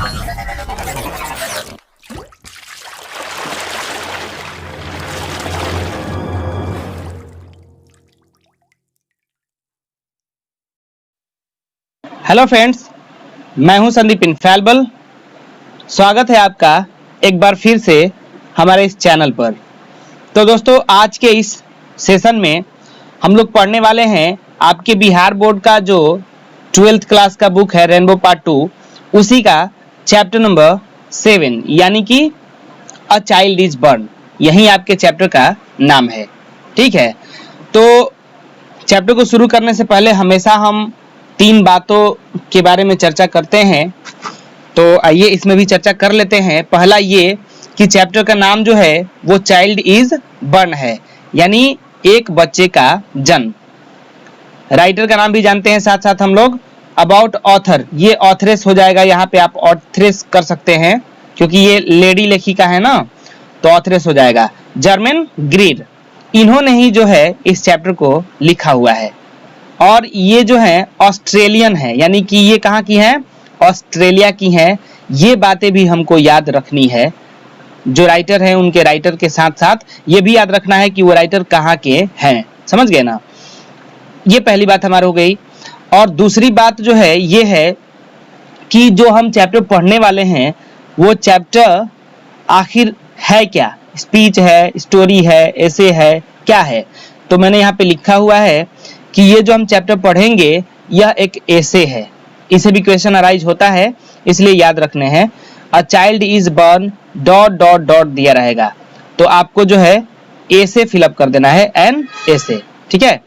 Hello friends, मैं हूं Sandeep infallible. स्वागत है आपका एक बार फिर से हमारे इस चैनल पर। तो दोस्तों, आज के इस सेशन में हम लोग पढ़ने वाले हैं आपके बिहार बोर्ड का जो 12th क्लास का बुक है रेनबो पार्ट 2, उसी का चैप्टर नंबर 7 यानी कि अ चाइल्ड इज बर्न, यही आपके चैप्टर का नाम है। ठीक है, तो चैप्टर को शुरू करने से पहले हमेशा हम 3 बातों के बारे में चर्चा करते हैं, तो आइए इसमें भी चर्चा कर लेते हैं। पहला ये कि चैप्टर का नाम जो है वो चाइल्ड इज बर्न है, यानी एक बच्चे का जन्म। राइटर का नाम भी जानते हैं साथ साथ हम लोग। अबाउट ऑथर, ये ऑथरेस हो जाएगा, यहाँ पे आप ऑथरेस कर सकते हैं क्योंकि ये लेडी लेखिका है ना, तो ऑथरेस हो जाएगा। जर्मन ग्रीड, इन्होंने ही जो है इस चैप्टर को लिखा हुआ है और ये जो है ऑस्ट्रेलियन है, यानी कि ये कहाँ की है, ऑस्ट्रेलिया की है। ये बातें भी हमको याद रखनी है, जो राइटर है उनके राइटर के साथ साथ ये भी याद रखना है कि वो राइटर कहाँ के हैं। समझ गए ना, ये पहली बात हमारी हो गई। और दूसरी बात जो है ये है कि जो हम चैप्टर पढ़ने वाले हैं वो चैप्टर आखिर है क्या, स्पीच है, स्टोरी है, ऐसे है, क्या है। तो मैंने यहाँ पे लिखा हुआ है कि ये जो हम चैप्टर पढ़ेंगे यह एक ऐसे है, इसे भी क्वेश्चन अराइज होता है, इसलिए याद रखने हैं। अ child is burn dot dot dot दिया रहेगा, तो आपको जो है ऐसे फिलअप कर देना है, एन ऐसे। ठीक है,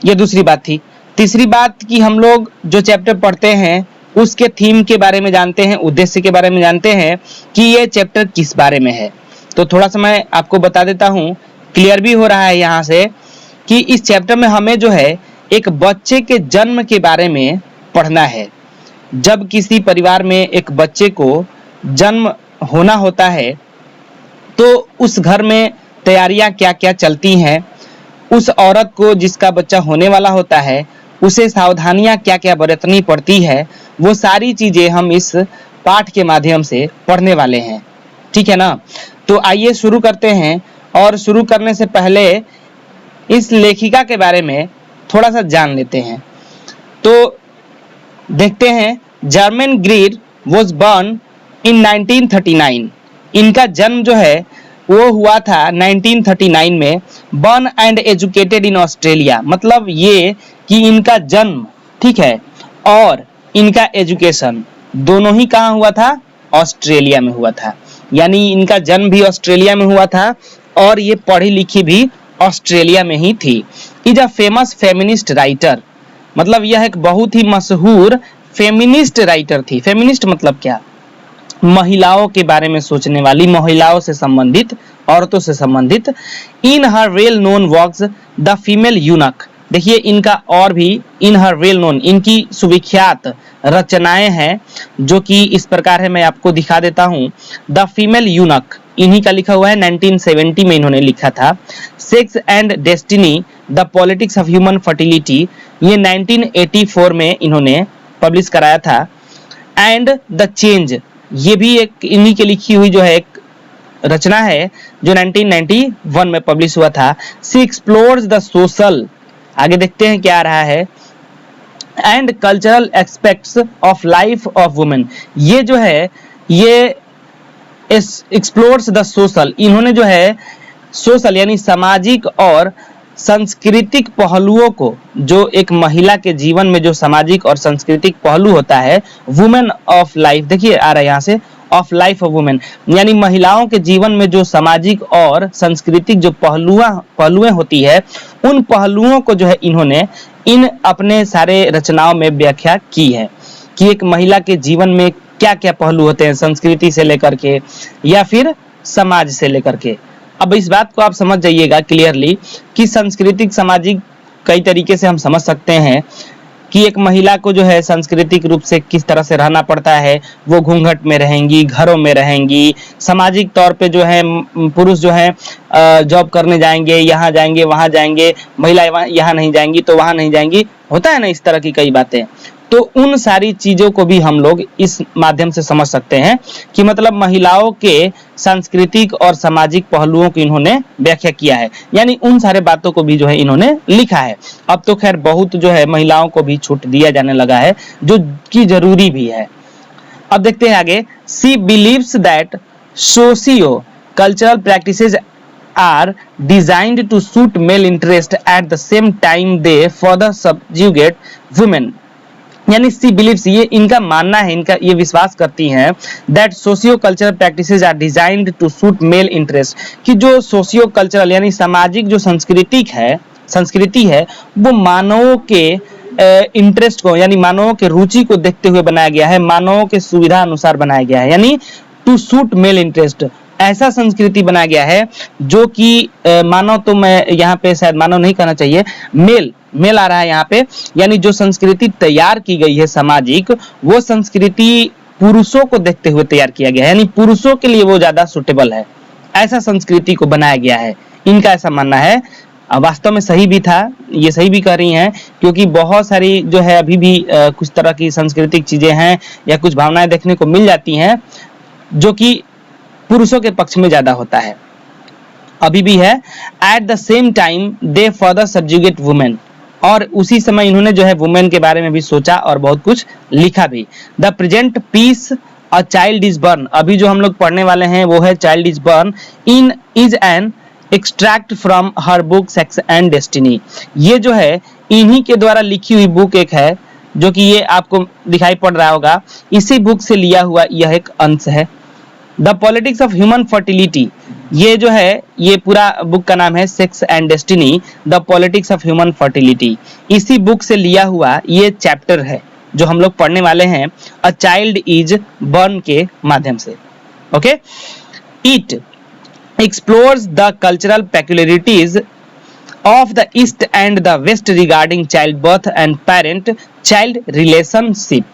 ये दूसरी बात थी। तीसरी बात कि हम लोग जो चैप्टर पढ़ते हैं उसके थीम के बारे में जानते हैं, उद्देश्य के बारे में जानते हैं कि ये चैप्टर किस बारे में है। तो थोड़ा सा मैं आपको बता देता हूँ, क्लियर भी हो रहा है यहाँ से कि इस चैप्टर में हमें जो है एक बच्चे के जन्म के बारे में पढ़ना है। जब किसी परिवार में एक बच्चे को जन्म होना होता है तो उस घर में तैयारियां क्या क्या चलती हैं, उस औरत को जिसका बच्चा होने वाला होता है उसे सावधानियां क्या क्या बरतनी पड़ती है, वो सारी चीजें हम इस पाठ के माध्यम से पढ़ने वाले हैं। ठीक है ना, तो आइए शुरू करते हैं। और शुरू करने से पहले इस लेखिका के बारे में थोड़ा सा जान लेते हैं। तो देखते हैं, जर्मन ग्रीड वॉज बर्न इन 1939। इनका जन्म जो है वो हुआ था 1939 में। Burn and educated in Australia, मतलब ये कि इनका जन्म, ठीक है, और इनका एजुकेशन दोनों ही कहाँ हुआ था, ऑस्ट्रेलिया में हुआ था। यानी इनका जन्म भी ऑस्ट्रेलिया में हुआ था और ये पढ़ी लिखी भी ऑस्ट्रेलिया में ही थी। Is a famous feminist writer, मतलब यह एक बहुत ही मशहूर फेमिनिस्ट राइटर थी। फेमिनिस्ट मतलब क्या, महिलाओं के बारे में सोचने वाली, महिलाओं से संबंधित, औरतों से संबंधित। In her well known works the female eunuch, देखिए इनका और भी इन हर वेल नोन, इनकी सुविख्यात रचनाएं हैं जो कि इस प्रकार है, मैं आपको दिखा देता हूं। द फीमेल यूनक इन्हीं का लिखा हुआ है, 1970 में इन्होंने लिखा था। Sex and destiny the politics of human fertility, ये 1984 में इन्होंने पब्लिश कराया था। एंड द चेंज, ये भी एक इन्हीं के लिखी हुई जो है एक रचना है जो 1991 में पब्लिश हुआ था। शी एक्सप्लोर्स द सोशल, आगे देखते हैं क्या आ रहा है, and cultural aspects of life of women, ये जो है ये एक्सप्लोर्स द सोशल, इन्होंने जो है सोशल यानी सामाजिक और सांस्कृतिक पहलुओं को, जो एक महिला के जीवन में जो सामाजिक और सांस्कृतिक पहलू होता है, वुमेन ऑफ लाइफ, देखिए आ रहा है यहाँ से, ऑफ लाइफ ऑफ वुमेन, यानी महिलाओं के जीवन में जो सामाजिक और सांस्कृतिक जो पहलुएं होती है, उन पहलुओं को जो है इन्होंने इन अपने सारे रचनाओं में व्याख्या की है कि एक महिला के जीवन में क्या क्या पहलू होते हैं, संस्कृति से लेकर के या फिर समाज से लेकर के। अब इस बात को आप समझ जाइएगा क्लियरली कि सांस्कृतिक सामाजिक कई तरीके से हम समझ सकते हैं कि एक महिला को जो है सांस्कृतिक रूप से किस तरह से रहना पड़ता है, वो घूंघट में रहेंगी, घरों में रहेंगी। सामाजिक तौर पे जो है पुरुष जो है जॉब करने जाएंगे, यहाँ जाएंगे, वहाँ जाएंगे, महिला यहाँ नहीं जाएंगी तो वहाँ नहीं जाएंगी, होता है ना इस तरह की कई बातें। तो उन सारी चीजों को भी हम लोग इस माध्यम से समझ सकते हैं कि मतलब महिलाओं के सांस्कृतिक और सामाजिक पहलुओं की इन्होंने व्याख्या किया है, यानी उन सारे बातों को भी जो है इन्होंने लिखा है। अब तो खैर बहुत जो है महिलाओं को भी छूट दिया जाने लगा है, जो कि जरूरी भी है। अब देखते हैं आगे। She believes that socio cultural practices are designed to suit male interest at the same time they further subjugate women। यानी सी बिलीव्स, ये इनका मानना है, इनका ये विश्वास करती हैं that socio cultural practices are designed to suit male interest, कि जो सोशियो कल्चरल यानी सामाजिक जो संस्कृति है वो मानवों के इंटरेस्ट को यानी मानवों के रुचि को देखते हुए बनाया गया है, मानवों के सुविधा अनुसार बनाया गया है, यानी टू सूट मेल इंटरेस्ट। ऐसा संस्कृति बनाया गया है जो कि मानव, तो मैं यहाँ पे शायद मानव नहीं कहना चाहिए, मेल आ रहा है यहाँ पे, यानी जो संस्कृति तैयार की गई है सामाजिक, वो संस्कृति पुरुषों को देखते हुए तैयार किया गया है, यानी पुरुषों के लिए वो ज्यादा सुटेबल है, ऐसा संस्कृति को बनाया गया है, इनका ऐसा मानना है। वास्तव में सही भी था, ये सही भी कह रही हैं, क्योंकि बहुत सारी जो है अभी भी कुछ तरह की सांस्कृतिक चीजें हैं या कुछ भावनाएं देखने को मिल जाती हैं जो कि पुरुषों के पक्ष में ज्यादा होता है, अभी भी है। At the same time they further subjugate women, और उसी समय इन्होंने जो है वुमेन के बारे में भी सोचा और बहुत कुछ लिखा भी। The present piece a child is born, अभी जो हम लोग पढ़ने वाले हैं वो है child is born in is an extract from her book sex and destiny. ये जो है इन्हीं के द्वारा लिखी हुई बुक एक है, जो कि ये आपको दिखाई पड़ रहा होगा, इसी बुक से लिया हुआ यह एक अंश है। The politics of human fertility, ये जो है ये पूरा बुक का नाम है sex and destiny, the politics of human fertility, इसी बुक से लिया हुआ ये चैप्टर है जो हम लोग पढ़ने वाले हैं अ चाइल्ड इज बर्न के माध्यम से। Okay, it explores the cultural peculiarities of the east and the west regarding childbirth and parent child relationship।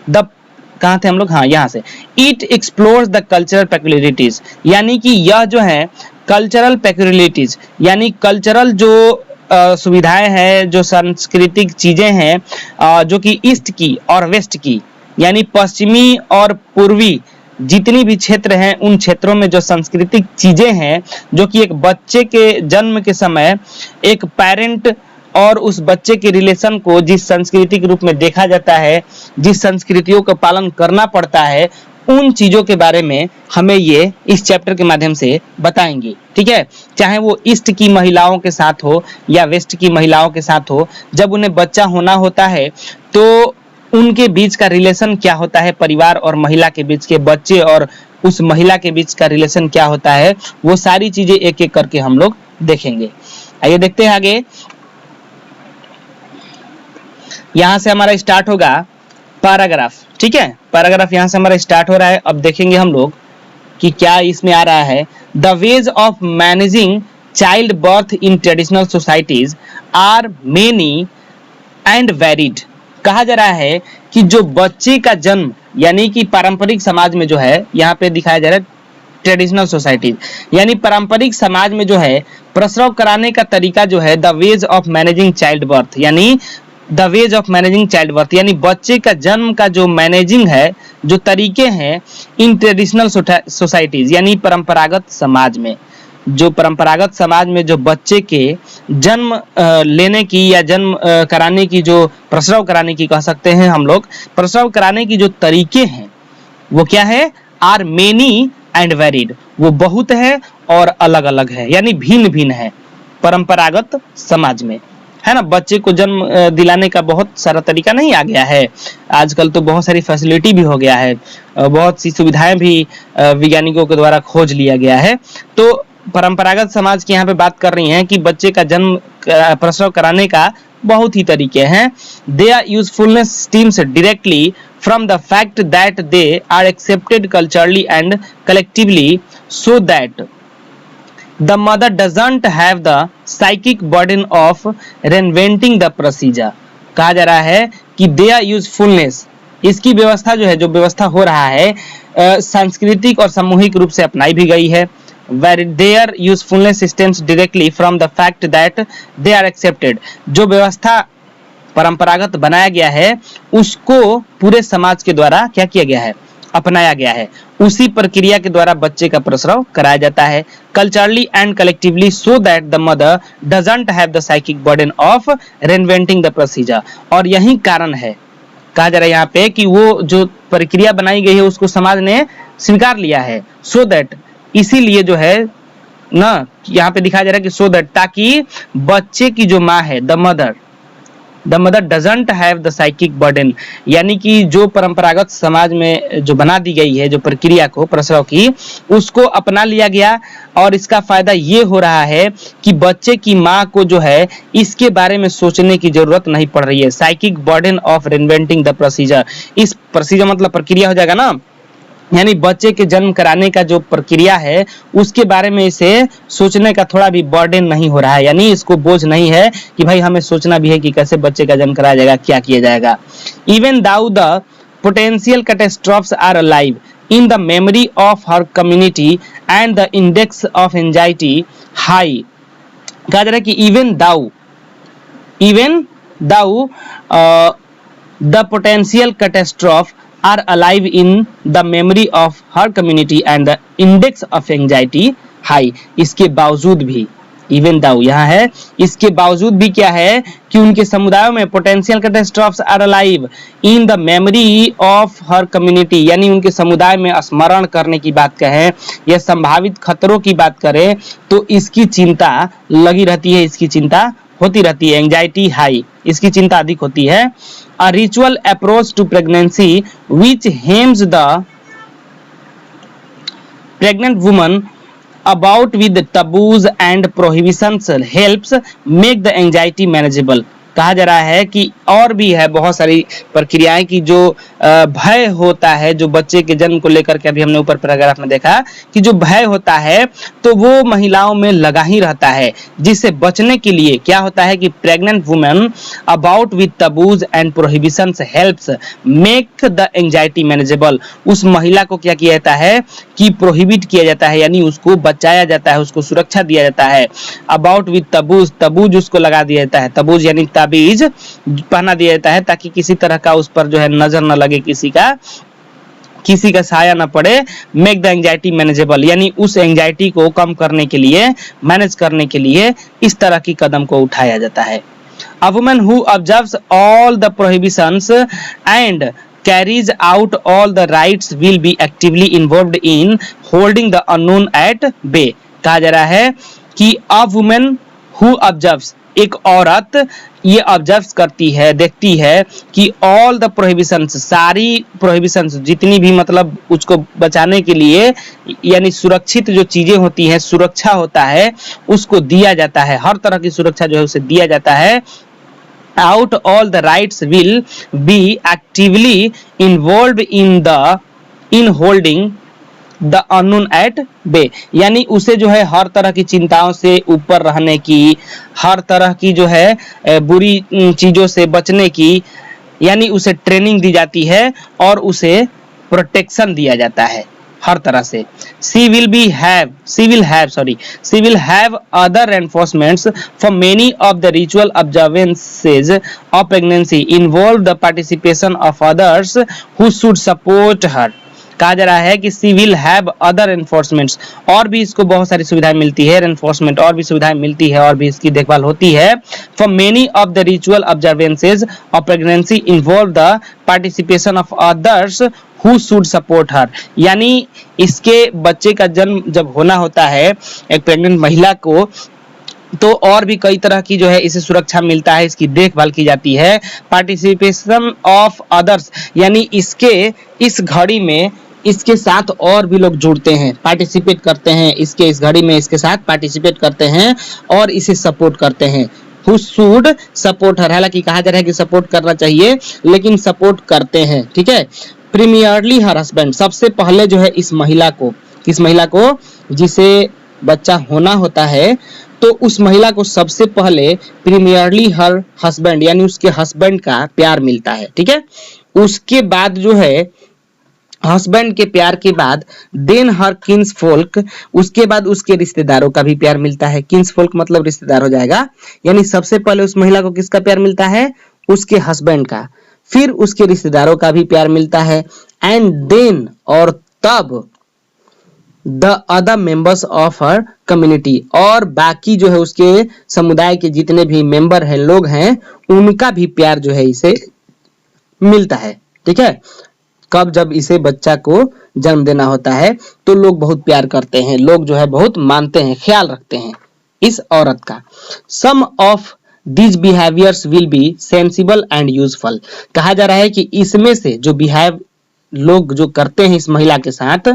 the कहाँ थे हम लोग, हाँ यहाँ से। It explores the cultural peculiarities, यानी कि यह जो है कल्चरल पेक्युलरिटीज यानी कल्चरल जो सुविधाएं हैं, जो सांस्कृतिक चीजें हैं जो कि ईस्ट की और वेस्ट की यानी पश्चिमी और पूर्वी जितनी भी क्षेत्र हैं, उन क्षेत्रों में जो सांस्कृतिक चीजें हैं जो कि एक बच्चे के जन्म के समय एक पेरेंट और उस बच्चे के रिलेशन को जिस संस्कृति के रूप में देखा जाता है, जिस संस्कृतियों का पालन करना पड़ता है, उन चीजों के बारे में हमें ये इस चैप्टर के माध्यम से बताएंगे। ठीक है, चाहे वो ईस्ट की महिलाओं के साथ हो या वेस्ट की महिलाओं के साथ हो, जब उन्हें बच्चा होना होता है तो उनके बीच का रिलेशन क्या होता है, परिवार और महिला के बीच के, बच्चे और उस महिला के बीच का रिलेशन क्या होता है, वो सारी चीजें एक एक करके हम लोग देखेंगे। आइए देखते हैं आगे। यहां से हमारा स्टार्ट होगा पैराग्राफ। ठीक है, पैराग्राफ यहां से हमारा स्टार्ट हो रहा है। अब देखेंगे हम लोग कि क्या इसमें आ रहा है। The ways of managing child birth in traditional societies are many and varied. कहा जा रहा है कि जो बच्चे का जन्म यानी कि पारंपरिक समाज में जो है, यहाँ पे दिखाया जा रहा है ट्रेडिशनल सोसाइटीज यानी पारंपरिक समाज में जो है प्रसव कराने का तरीका जो है, the ways of managing child birth यानी the ways of managing child birth यानी बच्चे का जन्म का जो मैनेजिंग है, जो तरीके हैं इन ट्रेडिशनल सोसाइटीज यानी परंपरागत समाज में, जो परंपरागत समाज में जो बच्चे के जन्म लेने की या जन्म कराने की, जो प्रसव कराने की कह सकते हैं हम लोग, प्रसव कराने की जो तरीके हैं वो क्या है, आर मेनी एंड वेरिड, वो बहुत है और अलग अलग है यानी भिन्न भिन्न है परंपरागत समाज में, है ना। बच्चे को जन्म दिलाने का बहुत सारा तरीका नहीं आ गया है, आजकल तो बहुत सारी फैसिलिटी भी हो गया है, बहुत सी सुविधाएं भी वैज्ञानिकों के द्वारा खोज लिया गया है। तो परंपरागत समाज की यहाँ पे बात कर रही हैं कि बच्चे का जन्म प्रसव कराने का बहुत ही तरीके हैं। Their usefulness stems directly from the fact that they are accepted culturally and collectively so that the mother doesn't have the psychic burden of reinventing the procedure। कहा जा रहा है कि their usefulness, इसकी व्यवस्था जो है, जो व्यवस्था हो रहा है सांस्कृतिक और सामूहिक रूप से अपनाई भी गई है। where their usefulness stems directly from the fact that they are accepted, जो व्यवस्था परंपरागत बनाया गया है उसको पूरे समाज के द्वारा क्या किया गया है, अपनाया गया है। उसी प्रक्रिया के द्वारा बच्चे का प्रसव कराया जाता है। Culturally and collectively so that the mother doesn't have the psychic burden of reinventing the procedure. और यही कारण है, कहा जा रहा है यहाँ पे कि वो जो प्रक्रिया बनाई गई है उसको समाज ने स्वीकार लिया है। सो दैट, इसीलिए जो है ना यहाँ पे दिखाया जा रहा है कि सो दैट, ताकि बच्चे की जो माँ है the mother doesn't have the psychic burden, यानी कि जो परंपरागत समाज में जो बना दी गई है जो प्रक्रिया को प्रसव की, उसको अपना लिया गया। और इसका फायदा ये हो रहा है कि बच्चे की माँ को जो है इसके बारे में सोचने की जरूरत नहीं पड़ रही है। Psychic burden of reinventing the procedure, इस प्रोसीजर मतलब प्रक्रिया हो जाएगा ना, यानी बच्चे के जन्म कराने का जो प्रक्रिया है उसके बारे में इसे सोचने का थोड़ा भी बर्डन नहीं हो रहा है, यानी इसको बोझ नहीं है कि भाई हमें सोचना भी है कि कैसे बच्चे का जन्म कराया जाएगा, क्या किया जाएगा। Even though the potential catastrophes are alive in the memory of her community and the index of anxiety high. कहा जा रहा है कि even though the potential catastrophe are alive in the memory of her community and the index of anxiety high। इसके बावजूद भी, even दाउ यहाँ है, इसके बावजूद भी क्या है कि उनके समुदायों में potential catastrophes are alive in the memory of her community, यानी उनके समुदाय में स्मरण करने की बात कहें या संभावित खतरों की बात करें तो इसकी चिंता लगी रहती है, इसकी चिंता होती रहती है। एंजाइटी हाई, इसकी चिंता अधिक होती है। A ritual approach to pregnancy which hems the pregnant woman about with taboos and prohibitions helps make the anxiety manageable। कहा जा रहा है कि और भी है बहुत सारी प्रक्रियाएं कि जो भय होता है जो बच्चे के जन्म को लेकर के, अभी हमने ऊपर पैराग्राफ में देखा कि जो भय होता है तो वो महिलाओं में लगा ही रहता है, जिससे बचने के लिए क्या होता है कि pregnant women about with taboos and prohibitions helps make the anxiety manageable. उस महिला को क्या किया जाता है कि प्रोहिबिट किया जाता है, यानी उसको बचाया जाता है, उसको सुरक्षा दिया जाता है। अबाउट विद तबूज, तबूज उसको लगा दिया जाता है, तबूज यानी ताबीज पहना दिया जाता है ताकि किसी तरह का उस पर जो है नजर न लगे, किसी का साया न पड़े। मेक द एंजाइटी मैनेजेबल, यानी उस एंजाइटी को कम करने के लिए, मैनेज करने के लिए इस तरह की कदम को उठाया जाता है। A woman who observes all the prohibitions and carries out all the rights will be actively involved in holding the unknown at bay। कहा जा रहा है कि a woman who observes, एक औरत ये ऑब्जर्व करती है, देखती है कि ऑल द प्रोहिबिशंस, सारी प्रोहिबिशंस जितनी भी मतलब उसको बचाने के लिए यानी सुरक्षित जो चीजें होती हैं, सुरक्षा होता है उसको दिया जाता है, हर तरह की सुरक्षा जो है उसे दिया जाता है। Out all the rites will be actively involve in holding the unknown at bay, यानी उसे जो है हर तरह की चिंताओं से ऊपर रहने की, हर तरह की जो है बुरी चीजों से बचने की, यानी उसे ट्रेनिंग दी जाती है और उसे प्रोटेक्शन दिया जाता है हर तरह से। She will have other reinforcements for many of the ritual observances of pregnancy involve the participation of others who should support her। कहा जा रहा है कि सी विल हैव अदर एनफोर्समेंट्स, और भी इसको बहुत सारी सुविधाएं मिलती है, एनफोर्समेंट और भी सुविधाएं मिलती है और भी इसकी देखभाल होती है। For many of the ritual observances of pregnancy involve the participation of others who should support her, यानी इसके बच्चे का जन्म जब होना होता है एक प्रेग्नेंट महिला को, तो और भी कई तरह की जो है इसे सुरक्षा मिलता है, इसकी देखभाल की जाती है। पार्टिसिपेशन ऑफ अदर्स, यानी इसके इस घड़ी में इसके साथ और भी लोग जुड़ते हैं, पार्टिसिपेट करते हैं, इसके इस घड़ी में इसके साथ पार्टिसिपेट करते हैं और इसे सपोर्ट करते हैं। Who should support her, हालांकि कहा जा रहा है कि सपोर्ट करना चाहिए लेकिन सपोर्ट करते हैं, ठीक है। प्रीमियरली हर हस्बैंड, सबसे पहले जो है इस महिला को जिसे बच्चा होना होता है तो उस महिला को सबसे पहले प्रीमियरली हर हस्बैंड यानी उसके हस्बैंड का प्यार मिलता है, ठीक है। उसके बाद जो है हस्बैंड के प्यार के बाद देन हर किन्स फोल्क, उसके बाद उसके रिश्तेदारों का भी प्यार मिलता है। किन्स फोल्क मतलब रिश्तेदार हो जाएगा, यानी सबसे पहले उस महिला को किसका प्यार मिलता है, उसके हस्बैंड का, फिर उसके रिश्तेदारों का भी प्यार मिलता है, एंड देन और तब the other members of her community, और बाकी जो है उसके समुदाय के जितने भी मेंबर हैं, लोग हैं, उनका भी प्यार जो है इसे मिलता है। ठीक है, कब जब इसे बच्चा को जन्म देना होता है तो लोग बहुत प्यार करते हैं, लोग जो है बहुत मानते हैं, ख्याल रखते हैं इस औरत का। सम of these behaviors will be sensible and useful, कहा जा रहा है कि इसमें से जो बिहेव लोग जो करते हैं इस महिला के साथ,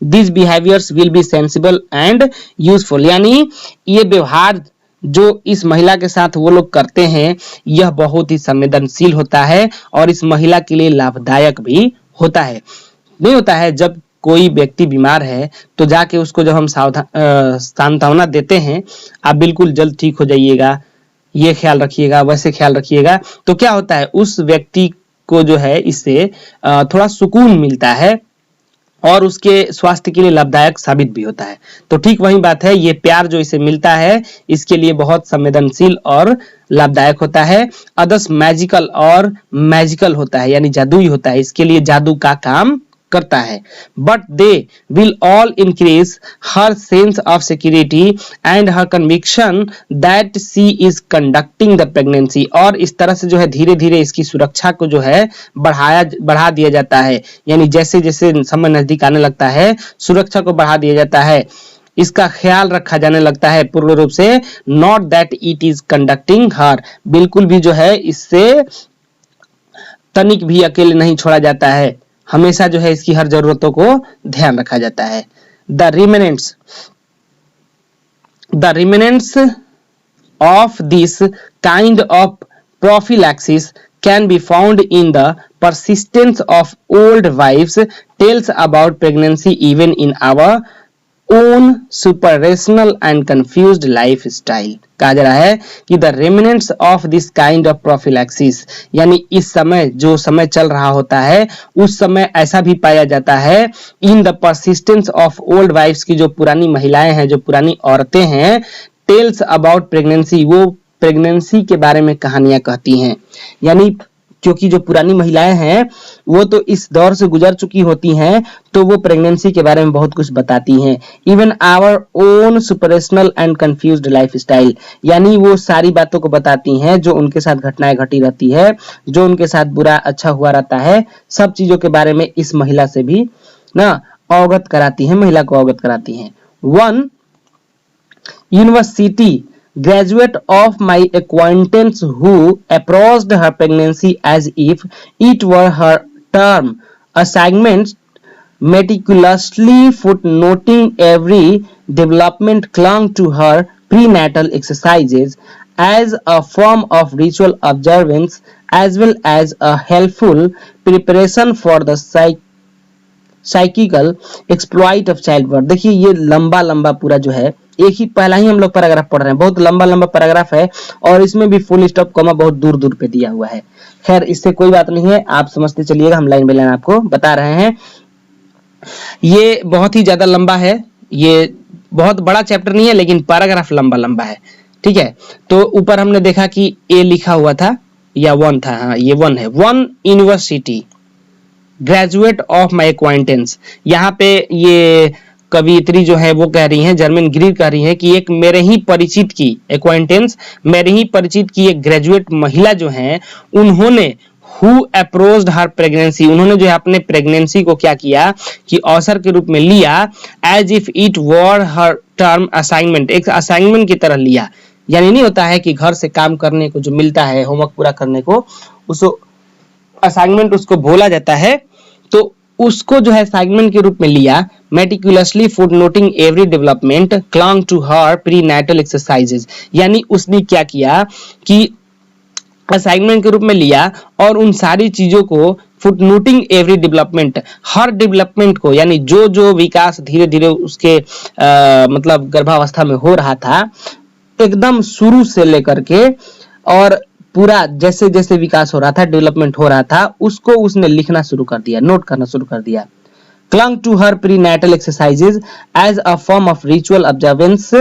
these behaviors will be sensible and useful, यानी ये व्यवहार जो इस महिला के साथ वो लोग करते हैं यह बहुत ही संवेदनशील होता है और इस महिला के लिए लाभदायक भी होता है। नहीं होता है जब कोई व्यक्ति बीमार है तो जाके उसको जब हम सांत्वना देते हैं, आप बिल्कुल जल्द ठीक हो जाइएगा, ये ख्याल रखिएगा, वैसे ख्याल रखिएगा, तो क्या होता है उस व्यक्ति को जो है इससे थोड़ा सुकून मिलता है और उसके स्वास्थ्य के लिए लाभदायक साबित भी होता है। तो ठीक वही बात है, ये प्यार जो इसे मिलता है इसके लिए बहुत संवेदनशील और लाभदायक होता है। अदर्स मैजिकल और मैजिकल होता है, यानी जादुई होता है, इसके लिए जादू का काम करता है। But they will all increase her sense of security and her conviction that she is conducting the pregnancy, और इस तरह से जो है धीरे धीरे इसकी सुरक्षा को जो है बढ़ा दिया जाता है, यानी जैसे जैसे समय नजदीक आने लगता है सुरक्षा को बढ़ा दिया जाता है, इसका ख्याल रखा जाने लगता है पूर्ण रूप से। Not that it is conducting her, बिल्कुल भी जो है इससे तनिक भी अकेले नहीं छोड़ा जाता है, हमेशा जो है इसकी हर जरूरतों को ध्यान रखा जाता है। The remnants of this kind of prophylaxis can be found in the persistence of old wives tales about pregnancy even in our own super-rational and confused lifestyle। कहा जा रहा है कि the remnants of this kind of prophylaxis, यानी इस समय जो समय चल रहा होता है उस समय ऐसा भी पाया जाता है in the persistence of old wives, की जो पुरानी महिलाएं हैं, जो पुरानी औरतें हैं, tales about pregnancy, वो प्रेगनेंसी के बारे में कहानियां कहती हैं, यानी क्योंकि जो पुरानी महिलाएं हैं वो तो इस दौर से गुजर चुकी होती हैं तो वो प्रेगनेंसी के बारे में बहुत कुछ बताती हैं। Even our own superstitional and confused lifestyle, यानी वो सारी बातों को बताती हैं जो उनके साथ घटनाएं घटी रहती है, जो उनके साथ बुरा अच्छा हुआ रहता है, सब चीजों के बारे में इस महिला से भी ना अवगत कराती हैं, महिला को अवगत कराती हैं। One university graduate of my acquaintance who approached her pregnancy as if it were her term assignment, meticulously footnoting every development, clung to her prenatal exercises as a form of ritual observance as well as a helpful preparation for the psychical exploit of childbirth। देखिए ये लंबा लंबा पूरा जो है, एक ही पहला ही हम लोग पैराग्राफ पढ़ रहे हैं, बहुत लंबा लंबा पैराग्राफ है और इसमें भी फुल स्टॉप कॉमा बहुत दूर दूर पे दिया हुआ है। खैर इससे कोई बात नहीं है, आप समझते चलिएगा, हम लाइन बाय लाइन आपको बता रहे हैं। ये बहुत ही ज्यादा लंबा है, ये बहुत बड़ा चैप्टर नहीं है लेकिन पैराग्राफ लंबा लंबा है। ठीक है, तो ऊपर हमने देखा कि ए लिखा हुआ था या वन था, हाँ ये वन है। One university graduate of my एक्वाइंटेंस, यहाँ पे ये कवियत्री जो है वो कह रही हैं, जर्मन ग्रीर कह रही हैं कि एक मेरे ही परिचित की एक्वाइंटेंस, मेरे ही परिचित की एक ग्रेजुएट महिला जो हैं उन्होंने हु अप्रोच्ड हर प्रेगनेंसी, उन्होंने जो है अपने प्रेगनेंसी को क्या किया कि अवसर के रूप में लिया, as if it were her term assignment, एक असाइनमेंट की तरह लिया। यानी नहीं होता है कि घर से काम करने को जो मिलता है, होमवर्क पूरा करने को, उसको असाइनमेंट उसको बोला जाता है, तो उसको जो है असाइनमेंट के रूप में लिया। Meticulously footnoting every development, clung to her prenatal exercises, यानी उसने क्या किया कि असाइनमेंट के रूप में लिया और उन सारी चीजों को फुटनोटिंग एवरी डेवलपमेंट, हर डेवलपमेंट को, यानी जो जो विकास धीरे धीरे उसके मतलब गर्भावस्था में हो रहा था, एकदम शुरू से लेकर के और पूरा जैसे जैसे विकास हो रहा था, डेवलपमेंट हो रहा था, उसको उसने लिखना शुरू कर दिया, नोट करना शुरू कर दिया। clung to her prenatal exercises as a form of ritual observance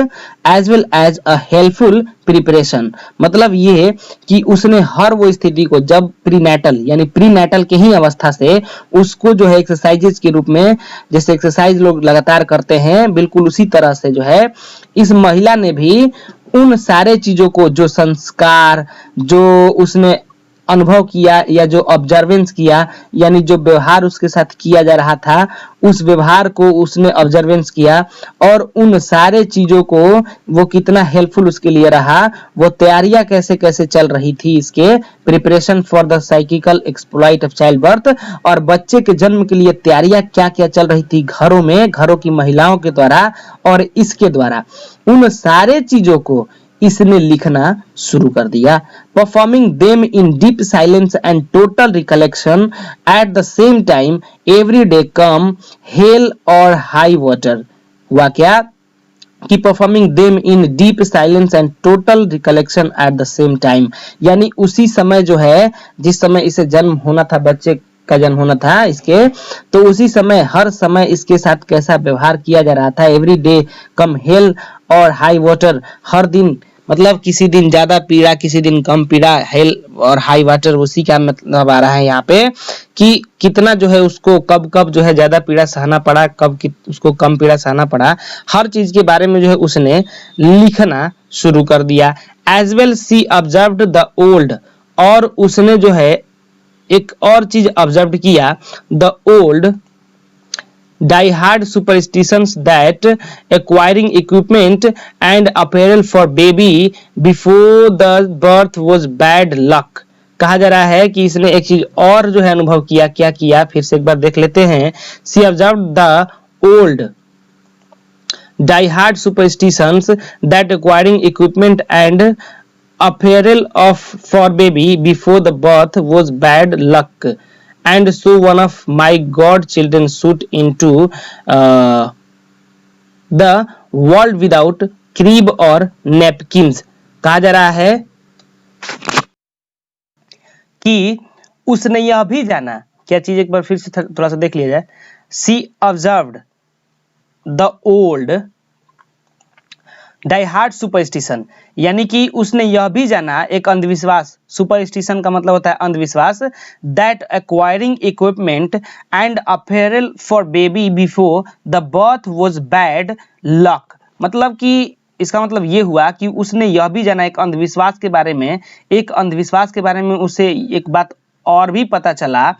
as well as a helpful preparation। मतलब ये कि उसने हर वो स्थिति को जब प्रीनेटल यानी प्रीनेटल के ही अवस्था से उसको जो है एक्सरसाइजेज के रूप में, जैसे एक्सरसाइज लोग लगातार करते हैं, बिल्कुल उसी तरह से जो है इस महिला ने भी उन सारे चीजों को, जो संस्कार, जो उसने अनुभव किया या जो ऑब्जर्वेंस किया, यानी जो व्यवहार उसके साथ किया जा रहा था, उस व्यवहार को उसने ऑब्जर्वेंस किया और उन सारे चीजों को वो कितना हेल्पफुल उसके लिए रहा, वो तैयारियां कैसे कैसे चल रही थी इसके preparation for the psychical exploit of child birth, और बच्चे के जन्म के लिए तैयारियां क्या क्या चल रही थी घरों में, घरों की महिलाओं के द्वारा और इसके द्वारा, उन सारे चीजों को इसने लिखना शुरू कर दिया। Performing them in deep silence and total recollection at the same time every day come hello और हाई वाटर। हुआ क्या कि performing them in deep silence and total recollection at the same time, यानी उसी समय जो है जिस समय इसे जन्म होना था, बच्चे का जन्म होना था इसके, तो उसी समय हर समय इसके साथ कैसा व्यवहार किया जा रहा था। एवरी डे कम हेल और हाई वाटर, हर दिन मतलब किसी दिन ज्यादा पीड़ा किसी दिन कम पीड़ा, हेल और हाई वाटर उसी का मतलब आ रहा है यहाँ पे कि कितना जो है उसको कब कब जो है ज्यादा पीड़ा सहना पड़ा, कब उसको कम पीड़ा सहना पड़ा, हर चीज के बारे में जो है उसने लिखना शुरू कर दिया। As well she observed the old, और उसने जो है एक और चीज ऑब्जर्व किया, the old die-hard superstitions that acquiring equipment and apparel for baby before the birth was bad luck। कहा जा रहा है कि इसने एक चीज और जो है अनुभव किया, क्या किया फिर से एक बार देख लेते हैं। She observed the old die-hard superstitions that acquiring equipment and apparel for baby before the birth was bad luck, and so one of my godchildren shoot into the world without crib or napkins। कहा जा रहा है कि उसने यह भी जाना, क्या चीज एक बार फिर से थोड़ा सा देख लिया जाए। She observed the old die-hard superstition, यानी कि उसने यह भी जाना एक अंधविश्वास, सुपरस्टिशन का मतलब होता है अंधविश्वास, that acquiring equipment and apparel for baby before the birth was bad luck। मतलब कि इसका मतलब ये हुआ कि उसने यह भी जाना एक अंधविश्वास के बारे में, एक अंधविश्वास के बारे में उसे एक बात और भी पता चला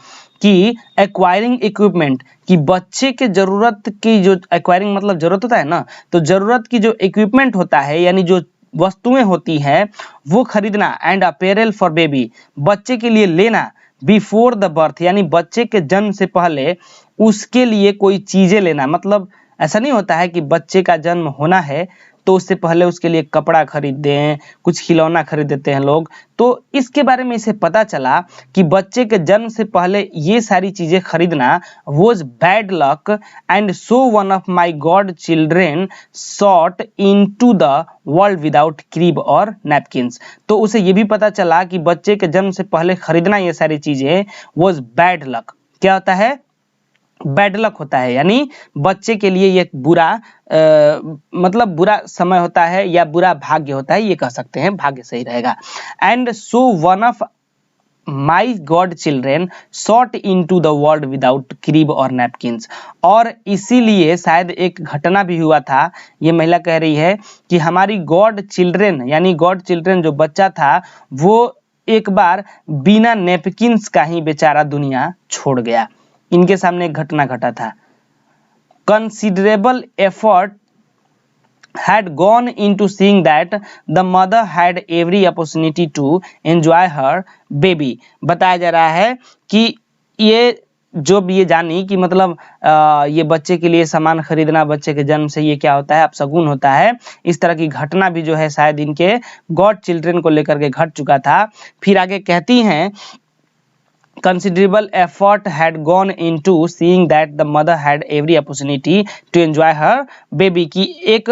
कि एक्वायरिंग इक्विपमेंट, कि बच्चे के जरूरत की जो एक्वायरिंग मतलब जरूरत होता है ना, तो जरूरत की जो इक्विपमेंट होता है यानी जो वस्तुएं होती हैं वो खरीदना, एंड अपैरल फॉर बेबी, बच्चे के लिए लेना, बिफोर द बर्थ यानी बच्चे के जन्म से पहले उसके लिए कोई चीजें लेना। मतलब ऐसा नहीं होता है कि बच्चे का जन्म होना है तो उससे पहले उसके लिए कपड़ा खरीद दें, कुछ खिलौना खरीद देते हैं लोग, तो इसके बारे में इसे पता चला कि बच्चे के जन्म से पहले ये सारी चीजें खरीदना was bad luck, and so one of my god children sought into the world without crib और napkins। तो उसे ये भी पता चला कि बच्चे के जन्म से पहले खरीदना ये सारी चीजें was bad luck। क्या होता है? बैड लक होता है, यानी बच्चे के लिए ये बुरा मतलब बुरा समय होता है या बुरा भाग्य होता है, ये कह सकते हैं, भाग्य सही रहेगा। And so one of my godchildren sought into the world without crib or napkins, और इसीलिए शायद एक घटना भी हुआ था। ये महिला कह रही है कि हमारी गॉड चिल्ड्रेन यानी गॉड चिल्ड्रेन जो बच्चा था वो एक बार बिना नैपकिन्स का ही बेचारा दुनिया छोड़ गया। इनके सामने एक घटना घटा था। Considerable effort had gone into seeing that the mother had every opportunity to enjoy her baby। बताया जा रहा है कि ये जो भी ये जानी कि मतलब ये बच्चे के लिए सामान खरीदना बच्चे के जन्म से ये क्या होता है, अपशगुन होता है। इस तरह की घटना भी जो है शायद इनके गॉड चिल्ड्रन को लेकर के घट चुका था। फिर आगे कहती हैं considerable effort had gone into seeing that the mother had every opportunity to enjoy her baby, की एक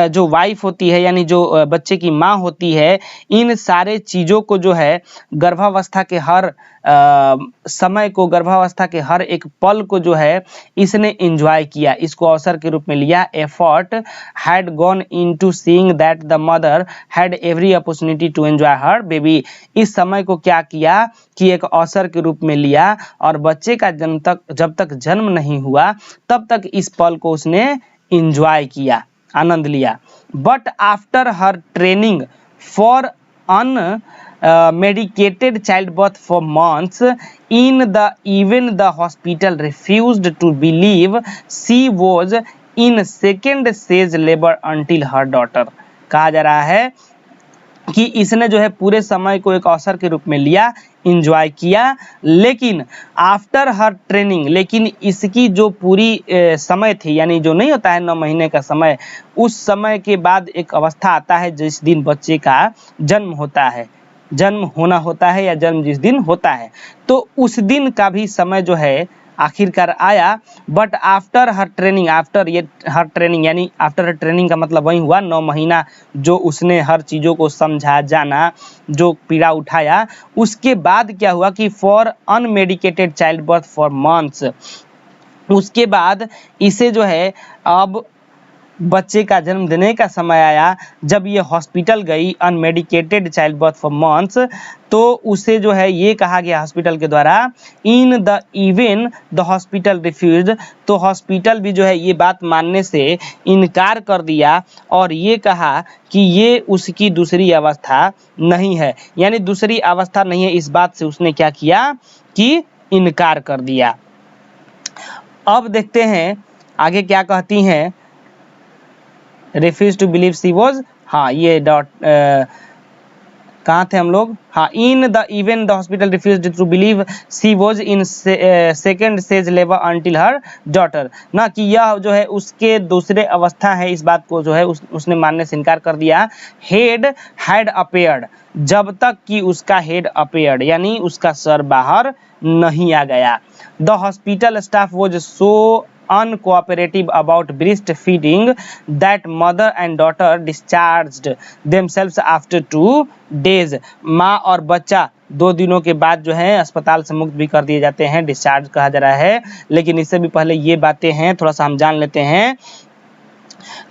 जो वाइफ होती है यानी जो बच्चे की माँ होती है, इन सारे चीज़ों को जो है गर्भावस्था के हर समय को, गर्भावस्था के हर एक पल को जो है इसने एंजॉय किया, इसको अवसर के रूप में लिया। Effort had gone into seeing that the mother had every opportunity to enjoy her baby. इस समय को क्या किया कि एक अवसर के रूप में लिया और बच्चे का जब तक जन्म नहीं हुआ तब तक इस पल को उसने एंजॉय किया, आनंद लिया। But after her training for medicated childbirth for months in the even the hospital refused to believe she was in second stage labor until her daughter। कहा जा रहा है कि इसने जो है पूरे समय को एक अवसर के रूप में लिया, इंजॉय किया, लेकिन आफ्टर हर ट्रेनिंग, लेकिन इसकी जो पूरी समय थी, यानी जो नहीं होता है 9 महीने का समय, उस समय के बाद एक अवस्था आता है जिस दिन बच्चे का जन्म होता है, जन्म होना होता है या जन्म जिस दिन होता है, तो उस दिन का भी समय जो है आखिरकार आया। But after her training, after ये हर ट्रेनिंग यानी आफ्टर हर ट्रेनिंग का मतलब वही हुआ 9 महीना जो उसने हर चीज़ों को समझा, जाना, जो पीड़ा उठाया, उसके बाद क्या हुआ कि for unmedicated child birth for months, उसके बाद इसे जो है अब बच्चे का जन्म देने का समय आया। जब ये हॉस्पिटल गई अनमेडिकेटेड चाइल्ड बर्थ फॉर मंथ्स, तो उसे जो है ये कहा गया हॉस्पिटल के द्वारा in the even the hospital refuse, तो हॉस्पिटल भी जो है ये बात मानने से इनकार कर दिया और ये कहा कि ये उसकी दूसरी अवस्था नहीं है, यानी दूसरी अवस्था नहीं है, इस बात से उसने क्या किया कि इनकार कर दिया। अब देखते हैं आगे क्या कहती हैं। Refuse to believe she was, हाँ ये डॉट कहाँ थे हम लोग, हाँ in the even the hospital refuse to believe she was in second stage labour until her daughter, ना कि यह जो है उसके दूसरे अवस्था है, इस बात को जो है उसने मानने से इनकार कर दिया। हेड हैड अपेयर्ड, जब तक कि उसका हेड अपेयर्ड यानी उसका सर बाहर नहीं आ गया। The hospital staff was so uncooperative about breastfeeding that mother and daughter discharged themselves after 2 days। माँ और बच्चा 2 दिनों के बाद जो है अस्पताल से मुक्त भी कर दिए जाते हैं, डिस्चार्ज कहा जा रहा है। लेकिन इससे भी पहले ये बातें हैं, थोड़ा सा हम जान लेते हैं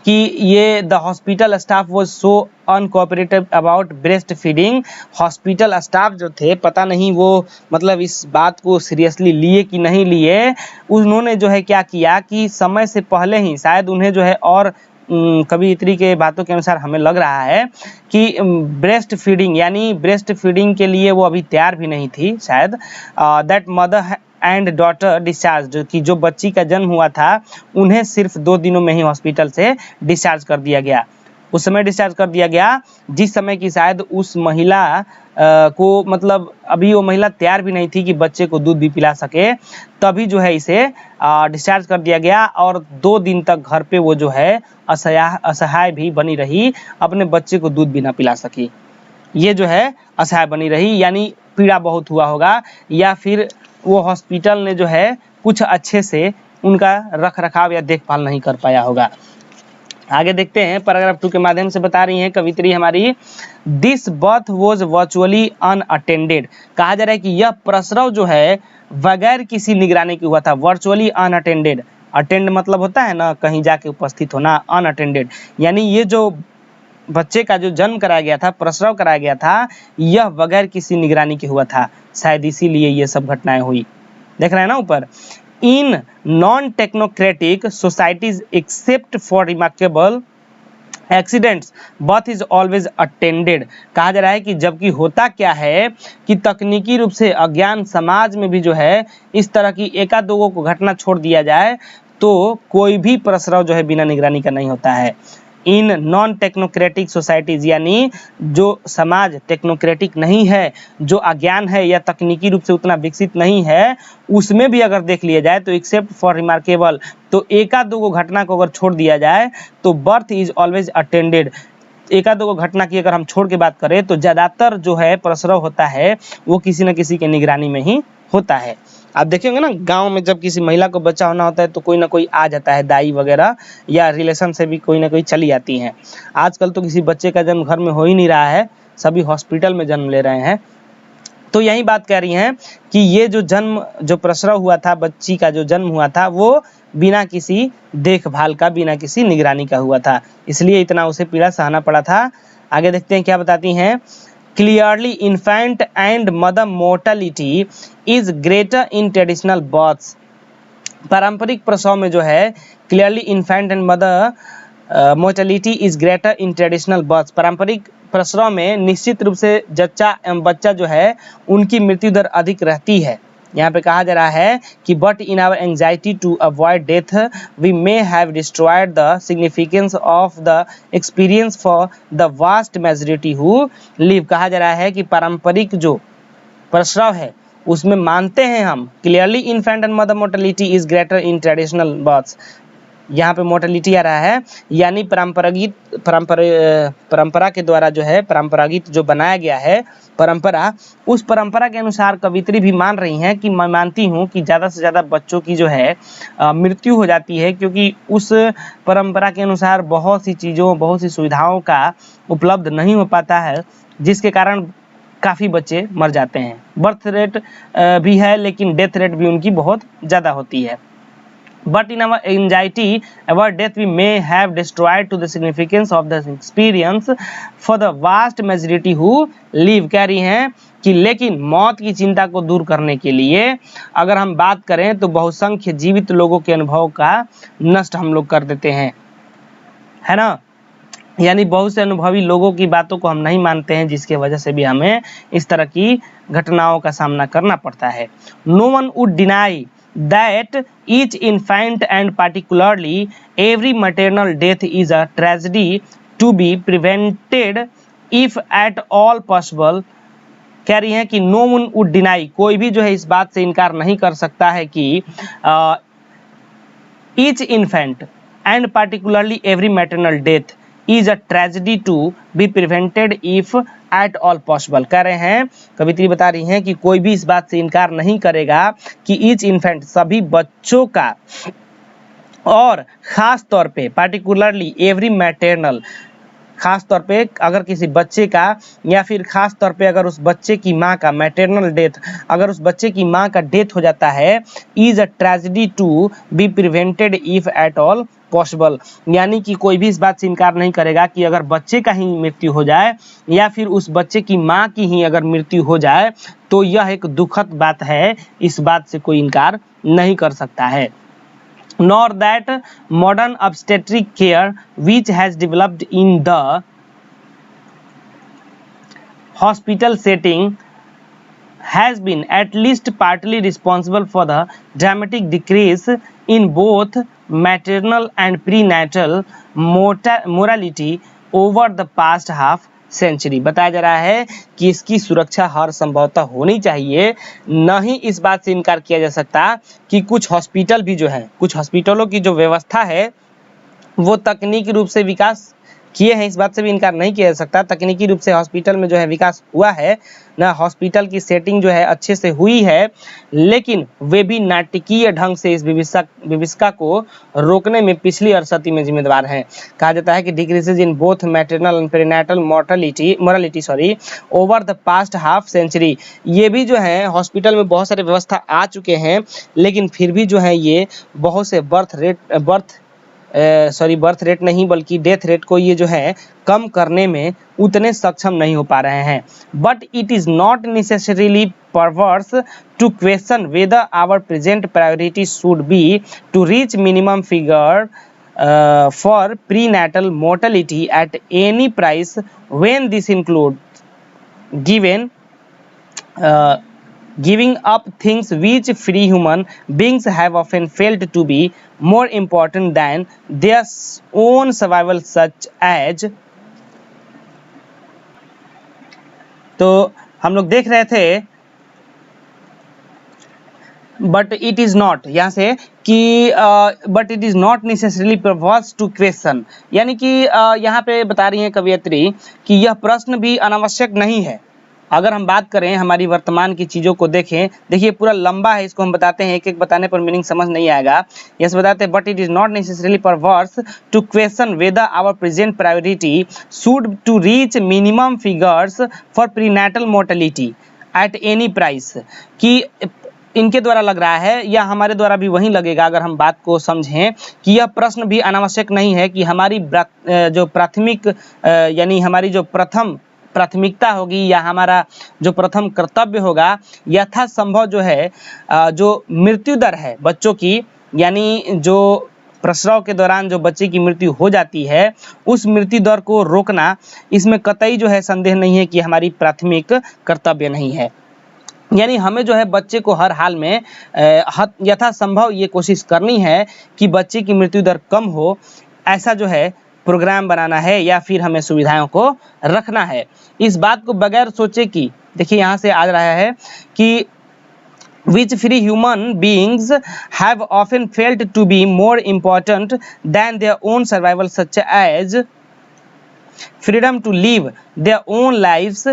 कि ये the hospital staff was so uncooperative about breast feeding. Hospital staff जो थे पता नहीं वो मतलब इस बात को सीरियसली लिए कि नहीं लिए, उन्होंने जो है क्या किया कि समय से पहले ही शायद उन्हें जो है, और कवियत्री के बातों के अनुसार हमें लग रहा है कि ब्रेस्ट फीडिंग यानी ब्रेस्ट फीडिंग के लिए वो अभी तैयार भी नहीं थी शायद। That mother and daughter discharge, कि जो बच्ची का जन्म हुआ था उन्हें सिर्फ 2 दिनों में ही हॉस्पिटल से डिस्चार्ज कर दिया गया। उस समय डिस्चार्ज कर दिया गया जिस समय की शायद उस महिला को मतलब अभी वो महिला तैयार भी नहीं थी कि बच्चे को दूध भी पिला सके, तभी जो है इसे डिस्चार्ज कर दिया गया और 2 दिन तक घर पे वो जो है असहाय भी बनी रही, अपने बच्चे को दूध भी ना पिला सकी। ये जो है असहाय बनी रही, यानी पीड़ा बहुत हुआ होगा, या फिर वो हॉस्पिटल ने जो है कुछ अच्छे से उनका रख रखाव या देखभाल नहीं कर पाया होगा। आगे देखते हैं, पैराग्राफ 2 के माध्यम से बता रही हैं कवित्री हमारी। This birth was virtually unattended, कहा जा रहा है कि यह प्रसव जो है बगैर किसी निगरानी के हुआ था। वर्चुअली अनअटेंडेड, अटेंड मतलब होता है ना कहीं जाके उपस्थित होना, अनअटेंडेड यानी ये जो बच्चे का जो जन्म कराया गया था, प्रसव कराया गया था, यह बगैर किसी निगरानी के हुआ था, शायद इसीलिए ये सब घटनाएं हुई। देख रहे हैं ना ऊपर। In non technocratic societies except for remarkable accidents birth is always attended, कहा जा रहा है कि जबकि होता क्या है कि तकनीकी रूप से अज्ञान समाज में भी जो है इस तरह की एका दो को घटना छोड़ दिया जाए तो कोई भी प्रसव जो है बिना निगरानी का नहीं होता है। इन नॉन टेक्नोक्रेटिक सोसाइटीज यानी जो समाज टेक्नोक्रेटिक नहीं है, जो अज्ञान है या तकनीकी रूप से उतना विकसित नहीं है, उसमें भी अगर देख लिया जाए तो एक्सेप्ट फॉर रिमार्केबल, तो एका दो घटना को अगर छोड़ दिया जाए तो बर्थ इज ऑलवेज अटेंडेड। एका दो घटना की अगर हम छोड़ के बात करें तो ज़्यादातर जो है प्रसव होता है वो किसी न किसी के निगरानी में ही होता है। आप देखेंगे ना गांव में जब किसी महिला को बच्चा होना होता है तो कोई ना कोई आ जाता है, दाई वगैरह या रिलेशन से भी कोई ना कोई चली आती हैं। आजकल तो किसी बच्चे का जन्म घर में हो ही नहीं रहा है, सभी हॉस्पिटल में जन्म ले रहे हैं। तो यही बात कह रही हैं कि ये जो प्रसव हुआ था, बच्ची का जो जन्म हुआ था, वो बिना किसी देखभाल का, बिना किसी निगरानी का हुआ था, इसलिए इतना उसे पीड़ा सहना पड़ा था। आगे देखते हैं क्या बताती हैं। Clearly infant and mother mortality is greater in traditional births. पारंपरिक प्रसव में जो है clearly infant and mother mortality is greater in traditional births. पारंपरिक प्रसव में निश्चित रूप से जच्चा एवं बच्चा जो है उनकी मृत्यु दर अधिक रहती है। यहाँ पे कहा जा रहा है कि but in our anxiety to avoid death we may have destroyed the significance of the experience for the vast majority who live. कहा जा रहा है कि पारंपरिक जो प्रसव है उसमें मानते हैं हम clearly infant and mother mortality is greater in traditional births. यहाँ पे मोर्टेलिटी आ रहा है, यानी परंपरा के द्वारा जो है, परंपरागत जो बनाया गया है परंपरा, उस परंपरा के अनुसार कवित्री भी मान रही हैं कि मैं मानती हूँ कि ज़्यादा से ज़्यादा बच्चों की जो है मृत्यु हो जाती है, क्योंकि उस परंपरा के अनुसार बहुत सी चीज़ों, बहुत सी सुविधाओं का उपलब्ध नहीं हो पाता है, जिसके कारण काफ़ी बच्चे मर जाते हैं। बर्थ रेट भी है लेकिन डेथ रेट भी उनकी बहुत ज़्यादा होती है। But in our anxiety about death we may have destroyed to the significance of the experience for the vast majority who live। कह रही हैं कि लेकिन मौत की चिंता को दूर करने के लिए अगर हम बात करें तो बहुसंख्य जीवित लोगों के अनुभव का नष्ट हम लोग कर देते हैं, है ना। यानी बहुत से अनुभवी लोगों की बातों को हम नहीं मानते हैं, जिसके वजह से भी हमें इस तरह की घटनाओं का सामना करना पड़ता है। No one would deny that each infant and particularly every maternal death is a tragedy to be prevented if at all possible। कह रही हैं कि no one would deny, कोई भी जो है इस बात से इनकार नहीं कर सकता है कि each infant and particularly every maternal death is a tragedy to be prevented if at all possible। कह रहे हैं, कवित्री बता रही हैं कि कोई भी इस बात से इनकार नहीं करेगा कि ईच इन्फेंट, सभी बच्चों का, और खास तौर पे पार्टिकुलरली एवरी मैटरनल, खास तौर पे अगर किसी बच्चे का, या फिर खास तौर पे अगर उस बच्चे की माँ का, मैटरनल डेथ, अगर उस बच्चे की माँ का डेथ हो जाता है, is a tragedy to be prevented if at all possible. यानी कि कोई भी इस बात से इनकार नहीं करेगा कि अगर बच्चे का ही मृत्यु हो जाए या फिर उस बच्चे की माँ की ही अगर मृत्यु हो जाए तो यह एक दुखद बात है, इस बात से कोई इनकार नहीं कर सकता है। Nor that modern obstetric care which has developed in the hospital setting has been at least partly responsible for the dramatic decrease in both maternal and prenatal mortality over the past half century. बताया जा रहा है कि इसकी सुरक्षा हर संभवतः होनी चाहिए। न ही इस बात से इनकार किया जा सकता कि कुछ हॉस्पिटल भी जो है, कुछ हॉस्पिटलों की जो व्यवस्था है वो तकनीकी रूप से विकास किए हैं, इस बात से भी इनकार नहीं किया जा सकता। तकनीकी रूप से हॉस्पिटल में जो है विकास हुआ है ना, हॉस्पिटल की सेटिंग जो है अच्छे से हुई है, लेकिन वे भी नाटकीय ढंग से इस विभीषिका को रोकने में पिछली अरसदी में जिम्मेदार हैं। कहा जाता है कि decreases in both maternal and perinatal morality over the past half century. ये भी जो है हॉस्पिटल में बहुत सारे व्यवस्था आ चुके हैं, लेकिन फिर भी जो है ये बहुत से बर्थ रेट नहीं बल्कि डेथ रेट को ये जो है कम करने में उतने सक्षम नहीं हो पा रहे हैं। But it is not necessarily perverse to question whether our present priority should be to reach minimum figure for prenatal mortality at any price when this include giving up things which free human beings have often felt to be more important than their own survival, such as। तो हम लोग देख रहे थे but it is not, यहाँ से कि but it is not necessarily perverse to question, यानी कि यहाँ पे बता रही हैं कवियत्री कि यह प्रश्न भी अनावश्यक नहीं है। अगर हम बात करें हमारी वर्तमान की चीज़ों को देखें, देखिए पूरा लंबा है, इसको हम बताते हैं, एक एक बताने पर मीनिंग समझ नहीं आएगा। यस बताते हैं but it is not necessarily perverse to question whether our present priority should to reach minimum figures for prenatal mortality at any price, कि इनके द्वारा लग रहा है या हमारे द्वारा भी वही लगेगा अगर हम बात को समझें कि यह प्रश्न भी अनावश्यक नहीं है कि हमारी जो प्राथमिक यानी हमारी जो प्रथम प्राथमिकता होगी या हमारा जो प्रथम कर्तव्य होगा यथासंभव जो है जो मृत्यु दर है बच्चों की, यानी जो प्रसव के दौरान जो बच्चे की मृत्यु हो जाती है उस मृत्यु दर को रोकना, इसमें कतई जो है संदेह नहीं है कि हमारी प्राथमिक कर्तव्य नहीं है। यानी हमें जो है बच्चे को हर हाल में यथासंभव ये कोशिश करनी है कि बच्चे की मृत्यु दर कम हो, ऐसा जो है प्रोग्राम बनाना है या फिर हमें सुविधाओं को रखना है। इस बात को बगैर सोचे कि देखिए यहाँ से आ रहा है कि which free human beings have often felt to be more important than their own survival, such as freedom to live their own lives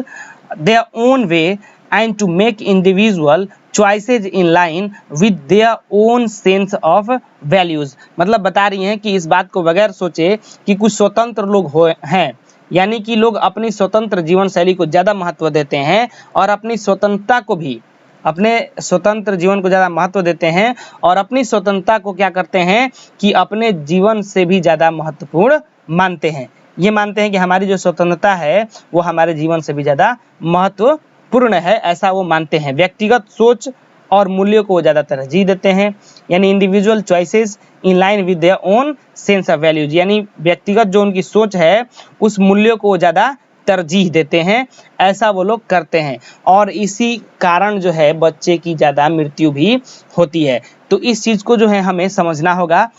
their own way and to make individual choices in line with their own sense of values। मतलब बता रही हैं कि इस बात को बगैर सोचे कि कुछ स्वतंत्र लोग हैं, यानी कि लोग अपनी स्वतंत्र जीवन शैली को ज़्यादा महत्व देते हैं और अपनी स्वतंत्रता को भी, अपने स्वतंत्र जीवन को ज़्यादा महत्व देते हैं और अपनी स्वतंत्रता को क्या करते हैं कि अपने जीवन से भी ज़्यादा महत्वपूर्ण मानते हैं। ये मानते हैं कि हमारी जो स्वतंत्रता है वो हमारे जीवन से भी ज़्यादा महत्वपूर्ण है, ऐसा वो मानते हैं। व्यक्तिगत सोच और मूल्यों को वो ज़्यादा तरजीह देते हैं, यानी individual choices in line with their own sense of values, यानी व्यक्तिगत जो उनकी सोच है उस मूल्यों को वो ज़्यादा तरजीह देते हैं, ऐसा वो लोग करते हैं और इसी कारण जो है बच्चे की ज़्यादा मृत्यु भी होती है। तो इस चीज़ को जो है हमें समझना होगा।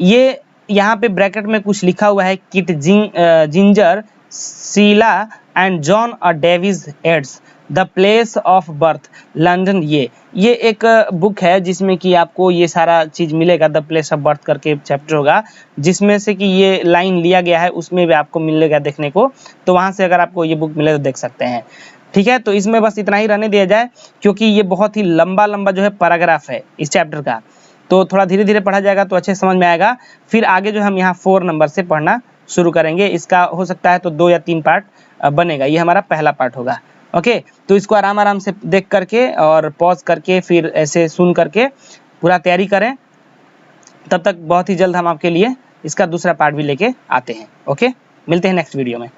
ये यहाँ पे ब्रैकेट में कुछ लिखा हुआ है, Kitzinger Sheila and John Davis eds the place of birth London, ये एक बुक है जिसमें कि आपको ये सारा चीज़ मिलेगा। द प्लेस ऑफ बर्थ करके चैप्टर होगा जिसमें से कि ये लाइन लिया गया है, उसमें भी आपको मिलेगा देखने को, तो वहाँ से अगर आपको ये बुक मिले तो देख सकते हैं। ठीक है, तो इसमें बस इतना ही रहने दिया जाए क्योंकि ये बहुत ही लंबा जो है पैराग्राफ है इस चैप्टर का, तो थोड़ा धीरे धीरे पढ़ा जाएगा तो अच्छे समझ में आएगा। फिर आगे जो हम यहाँ 4 नंबर से पढ़ना शुरू करेंगे, इसका हो सकता है तो 2 या 3 पार्ट बनेगा, ये हमारा पहला पार्ट होगा। ओके, तो इसको आराम से देख करके और पॉज करके फिर ऐसे सुन करके पूरा तैयारी करें, तब तक बहुत ही जल्द हम आपके लिए इसका दूसरा पार्ट भी लेके आते हैं। ओके, मिलते हैं नेक्स्ट वीडियो में।